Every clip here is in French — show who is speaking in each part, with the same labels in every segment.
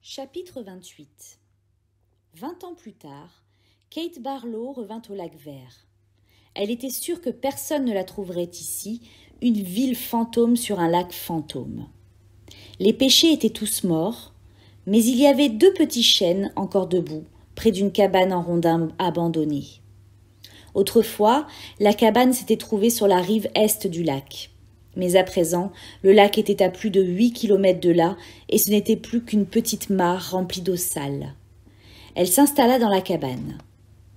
Speaker 1: Chapitre 28. 20 ans plus tard, Kate Barlow revint au lac Vert. Elle était sûre que personne ne la trouverait ici, une ville fantôme sur un lac fantôme. Les pêchers étaient tous morts, mais il y avait 2 petits chênes encore debout, près d'une cabane en rondin abandonnée. Autrefois, la cabane s'était trouvée sur la rive est du lac. Mais à présent, le lac était à plus de 8 kilomètres de là, et ce n'était plus qu'une petite mare remplie d'eau sale. Elle s'installa dans la cabane.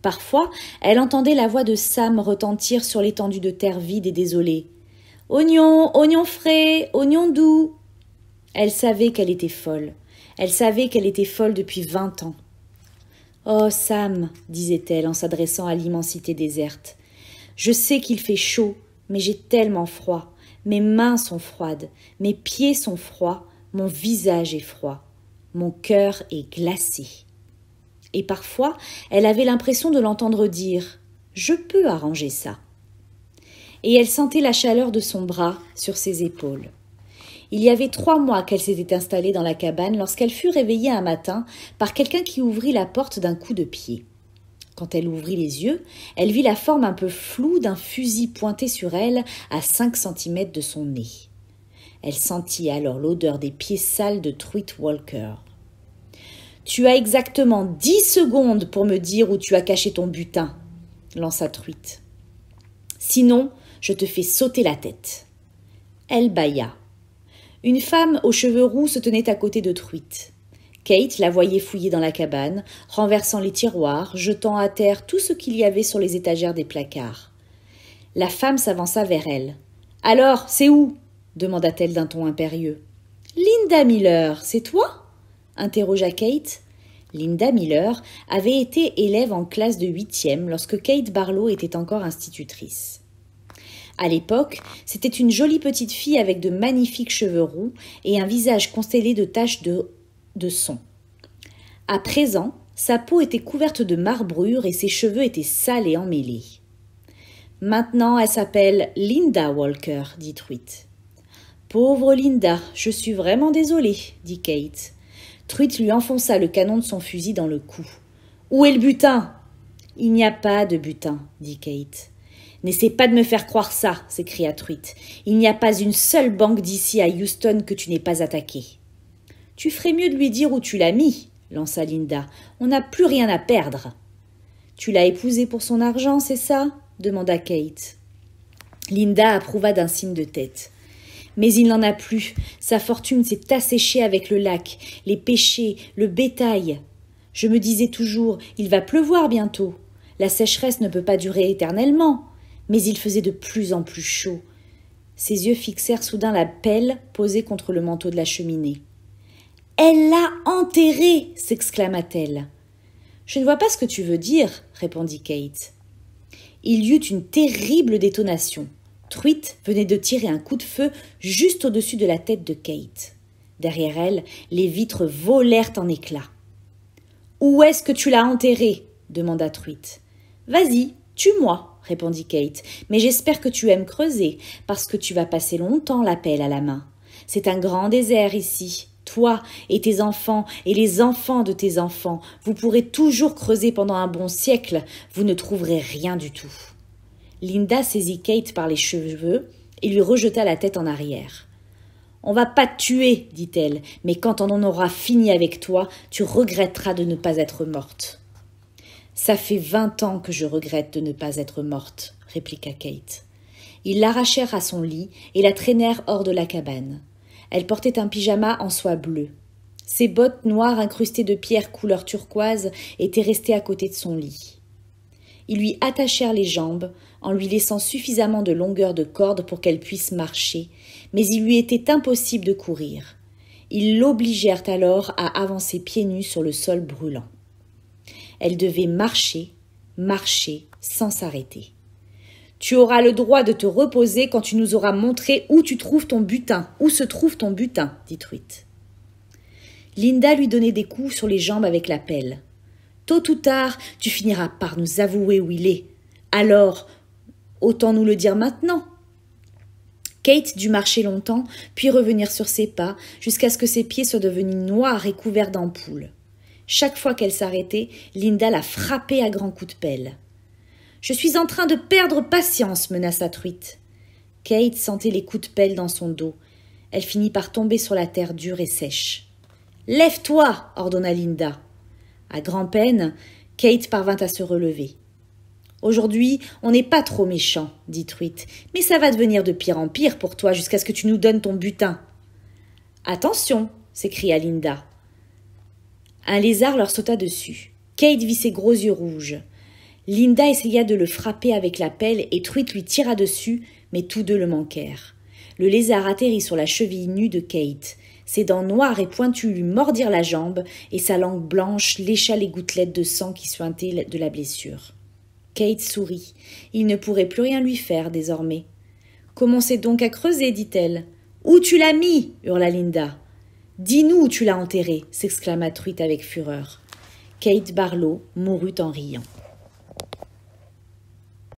Speaker 1: Parfois, elle entendait la voix de Sam retentir sur l'étendue de terre vide et désolée. « Oignons, oignons frais, oignons doux !» Elle savait qu'elle était folle. Elle savait qu'elle était folle depuis 20 ans. « Oh, Sam, disait-elle en s'adressant à l'immensité déserte, je sais qu'il fait chaud, mais j'ai tellement froid. Mes mains sont froides, mes pieds sont froids, mon visage est froid, mon cœur est glacé. » Et parfois, elle avait l'impression de l'entendre dire « Je peux arranger ça ». Et elle sentait la chaleur de son bras sur ses épaules. Il y avait 3 mois qu'elle s'était installée dans la cabane lorsqu'elle fut réveillée un matin par quelqu'un qui ouvrit la porte d'un coup de pied. Quand elle ouvrit les yeux, elle vit la forme un peu floue d'un fusil pointé sur elle à 5 centimètres de son nez. Elle sentit alors l'odeur des pieds sales de Truitt Walker. « Tu as exactement 10 secondes pour me dire où tu as caché ton butin, » lança Truitt. « Sinon, je te fais sauter la tête. » Elle bâilla. Une femme aux cheveux roux se tenait à côté de Truitt. Kate la voyait fouiller dans la cabane, renversant les tiroirs, jetant à terre tout ce qu'il y avait sur les étagères des placards. La femme s'avança vers elle. « Alors, c'est où ?» demanda-t-elle d'un ton impérieux. « Linda Miller, c'est toi ?» interrogea Kate. Linda Miller avait été élève en classe de 8e lorsque Kate Barlow était encore institutrice. À l'époque, c'était une jolie petite fille avec de magnifiques cheveux roux et un visage constellé de taches de son. À présent, sa peau était couverte de marbrures et ses cheveux étaient sales et emmêlés. « Maintenant, elle s'appelle Linda Walker, » dit Truitt. « Pauvre Linda, je suis vraiment désolée, » dit Kate. Truitt lui enfonça le canon de son fusil dans le cou. « Où est le butin ?»« Il n'y a pas de butin, » dit Kate. « N'essaie pas de me faire croire ça, » s'écria Truitt. « Il n'y a pas une seule banque d'ici à Houston que tu n'aies pas attaquée. »« Tu ferais mieux de lui dire où tu l'as mis, » lança Linda. « On n'a plus rien à perdre. »« Tu l'as épousé pour son argent, c'est ça ?» demanda Kate. Linda approuva d'un signe de tête. « Mais il n'en a plus. Sa fortune s'est asséchée avec le lac, les pêchers, le bétail. Je me disais toujours, il va pleuvoir bientôt. La sécheresse ne peut pas durer éternellement. » Mais il faisait de plus en plus chaud. Ses yeux fixèrent soudain la pelle posée contre le manteau de la cheminée. « Elle l'a enterrée !» s'exclama-t-elle. « Je ne vois pas ce que tu veux dire, » répondit Kate. Il y eut une terrible détonation. Truitt venait de tirer un coup de feu juste au-dessus de la tête de Kate. Derrière elle, les vitres volèrent en éclats. « Où est-ce que tu l'as enterrée ?» demanda Truitt. « Vas-y, tue-moi !» répondit Kate, « mais j'espère que tu aimes creuser, parce que tu vas passer longtemps la pelle à la main. C'est un grand désert ici. Toi et tes enfants et les enfants de tes enfants, vous pourrez toujours creuser pendant un bon siècle, vous ne trouverez rien du tout. » Linda saisit Kate par les cheveux et lui rejeta la tête en arrière. « On va pas te tuer, dit-elle, mais quand on en aura fini avec toi, tu regretteras de ne pas être morte. » « Ça fait 20 ans que je regrette de ne pas être morte, » répliqua Kate. Ils l'arrachèrent à son lit et la traînèrent hors de la cabane. Elle portait un pyjama en soie bleue. Ses bottes noires incrustées de pierres couleur turquoise étaient restées à côté de son lit. Ils lui attachèrent les jambes en lui laissant suffisamment de longueur de corde pour qu'elle puisse marcher, mais il lui était impossible de courir. Ils l'obligèrent alors à avancer pieds nus sur le sol brûlant. Elle devait marcher, sans s'arrêter. « Tu auras le droit de te reposer quand tu nous auras montré où se trouve ton butin, dit Truitt. Linda lui donnait des coups sur les jambes avec la pelle. « Tôt ou tard, tu finiras par nous avouer où il est. Alors, autant nous le dire maintenant. » Kate dut marcher longtemps, puis revenir sur ses pas, jusqu'à ce que ses pieds soient devenus noirs et couverts d'ampoules. Chaque fois qu'elle s'arrêtait, Linda la frappait à grands coups de pelle. « Je suis en train de perdre patience, menaça Truite. Kate sentait les coups de pelle dans son dos. Elle finit par tomber sur la terre dure et sèche. « Lève-toi » ordonna Linda. À grand-peine, Kate parvint à se relever. « Aujourd'hui, on n'est pas trop méchant, dit Truite, mais ça va devenir de pire en pire pour toi jusqu'à ce que tu nous donnes ton butin. »« Attention » s'écria Linda. Un lézard leur sauta dessus. Kate vit ses gros yeux rouges. Linda essaya de le frapper avec la pelle et Truite lui tira dessus, mais tous deux le manquèrent. Le lézard atterrit sur la cheville nue de Kate. Ses dents noires et pointues lui mordirent la jambe et sa langue blanche lécha les gouttelettes de sang qui suintaient de la blessure. Kate sourit. Il ne pourrait plus rien lui faire désormais. « Commencez donc à creuser, dit-elle. « Où tu l'as mis » hurla Linda. « Dis-nous où tu l'as enterré » s'exclama Truite avec fureur. Kate Barlow mourut en riant.